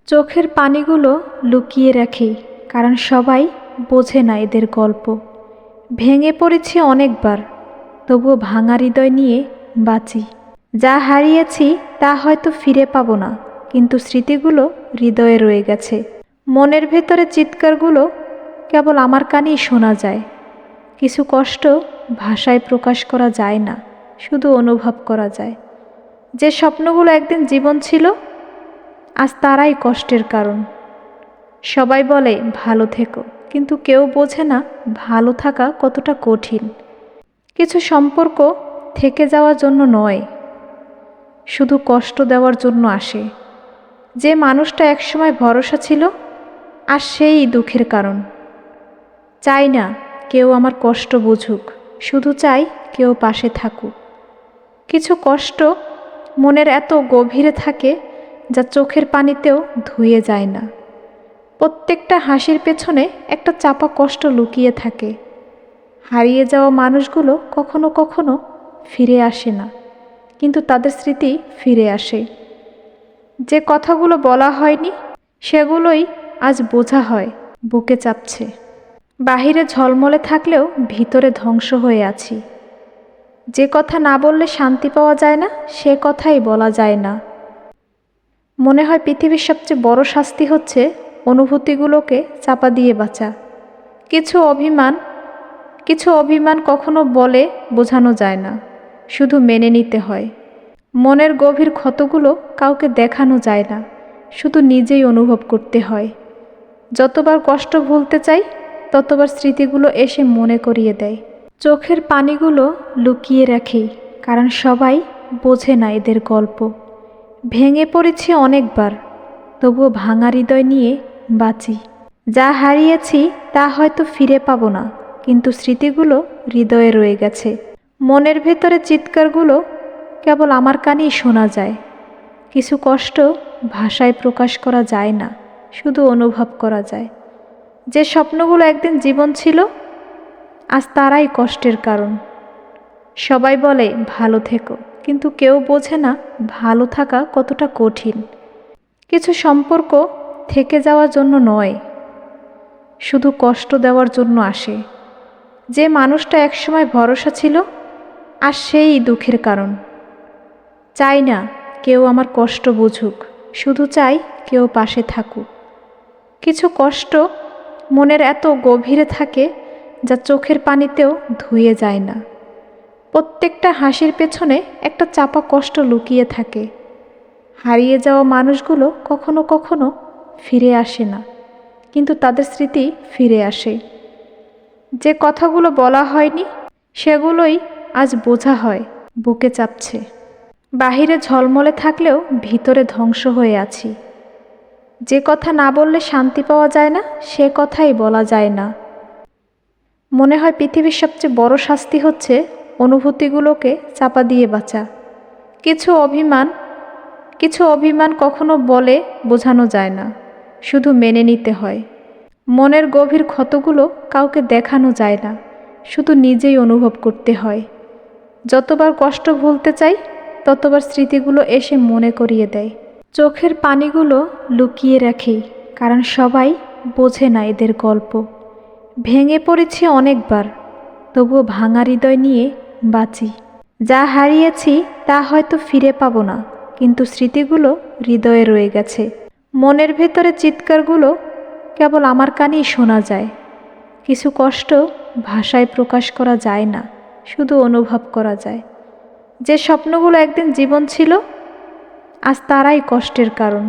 চোখের পানিগুলো লুকিয়ে রাখি, কারণ সবাই বোঝে না এদের গল্প। ভেঙে পড়েছি অনেকবার, তবুও ভাঙা হৃদয় নিয়ে বাঁচি। যা হারিয়েছি তা হয়তো ফিরে পাবো না, কিন্তু স্মৃতিগুলো হৃদয়ে রয়ে গেছে। মনের ভেতরে চিৎকারগুলো কেবল আমার কানেই শোনা যায়। কিছু কষ্ট ভাষায় প্রকাশ করা যায় না, শুধু অনুভব করা যায়। যে স্বপ্নগুলো একদিন জীবন ছিল, আজ তারাই কষ্টের কারণ। সবাই বলে ভালো থেকো, কিন্তু কেউ বোঝে না ভালো থাকা কতটা কঠিন। কিছু সম্পর্ক থেকে যাওয়ার জন্য নয়, শুধু কষ্ট দেওয়ার জন্য আসে। যে মানুষটা একসময় ভরসা ছিল, আর সেই দুঃখের কারণ। চাই না কেউ আমার কষ্ট বুঝুক, শুধু চাই কেউ পাশে থাকুক। কিছু কষ্ট মনের এত গভীরে থাকে, যা চোখের পানিতেও ধুয়ে যায় না। প্রত্যেকটা হাসির পেছনে একটা চাপা কষ্ট লুকিয়ে থাকে। হারিয়ে যাওয়া মানুষগুলো কখনো কখনো ফিরে আসে না, কিন্তু তাদের স্মৃতি ফিরে আসে। যে কথাগুলো বলা হয়নি, সেগুলোই আজ বোঝা হয়, বুকে চাপছে। বাহিরে ঝলমলে থাকলেও ভিতরে ধ্বংস হয়ে আছি। যে কথা না বললে শান্তি পাওয়া যায় না, সে কথাই বলা যায় না। মনে হয় পৃথিবীর সবচেয়ে বড় শাস্তি হচ্ছে অনুভূতিগুলোকে চাপা দিয়ে বাঁচা। কিছু অভিমান কখনো বলে বোঝানো যায় না, শুধু মেনে নিতে হয়। মনের গভীর ক্ষতগুলো কাউকে দেখানো যায় না, শুধু নিজেই অনুভব করতে হয়। যতবার কষ্ট ভুলতে চাই, ততবার স্মৃতিগুলো এসে মনে করিয়ে দেয়। চোখের পানিগুলো লুকিয়ে রাখি, কারণ সবাই বোঝে না এদের গল্প। ভেঙে পড়েছি অনেকবার, তবুও ভাঙা হৃদয় নিয়ে বাঁচি। যা হারিয়েছি তা হয়তো ফিরে পাবো না, কিন্তু স্মৃতিগুলো হৃদয়ে রয়ে গেছে। মনের ভেতরে চিৎকারগুলো কেবল আমার কানেই শোনা যায়। কিছু কষ্ট ভাষায় প্রকাশ করা যায় না, শুধু অনুভব করা যায়। যে স্বপ্নগুলো একদিন জীবন ছিল, আজ তারাই কষ্টের কারণ। সবাই বলে ভালো থেকো, কিন্তু কেউ বোঝে না ভালো থাকা কতটা কঠিন। কিছু সম্পর্ক থেকে যাওয়ার জন্য নয়, শুধু কষ্ট দেওয়ার জন্য আসে। যে মানুষটা একসময় ভরসা ছিল, আর সেই দুঃখের কারণ। চাই না কেউ আমার কষ্ট বুঝুক, শুধু চাই কেউ পাশে থাকুক। কিছু কষ্ট মনের এত গভীরে থাকে, যা চোখের পানিতেও ধুয়ে যায় না। প্রত্যেকটা হাসির পেছনে একটা চাপা কষ্ট লুকিয়ে থাকে। হারিয়ে যাওয়া মানুষগুলো কখনো কখনো ফিরে আসে না, কিন্তু তাদের স্মৃতি ফিরে আসে। যে কথাগুলো বলা হয়নি, সেগুলোই আজ বোঝা হয়, বুকে চাপছে। বাহিরে ঝলমলে থাকলেও ভিতরে ধ্বংস হয়ে আছি। যে কথা না বললে শান্তি পাওয়া যায় না, সে কথাই বলা যায় না। মনে হয় পৃথিবীর সবচেয়ে বড় শাস্তি হচ্ছে অনুভূতিগুলোকে চাপা দিয়ে বাঁচা। কিছু অভিমান কখনো বলে বোঝানো যায় না, শুধু মেনে নিতে হয়। মনের গভীর ক্ষতগুলো কাউকে দেখানো যায় না, শুধু নিজেই অনুভব করতে হয়। যতবার কষ্ট ভুলতে চাই, ততবার স্মৃতিগুলো এসে মনে করিয়ে দেয়। চোখের পানিগুলো লুকিয়ে রাখি, কারণ সবাই বোঝে না এদের গল্প। ভেঙে পড়েছি অনেকবার, তবুও ভাঙা হৃদয় নিয়ে বাঁচি। যা হারিয়েছি তা হয়তো ফিরে পাবো না, কিন্তু স্মৃতিগুলো হৃদয়ে রয়ে গেছে। মনের ভেতরে চিৎকারগুলো কেবল আমার কানেই শোনা যায়। কিছু কষ্ট ভাষায় প্রকাশ করা যায় না, শুধু অনুভব করা যায়। যে স্বপ্নগুলো একদিন জীবন ছিল, আজ তারাই কষ্টের কারণ।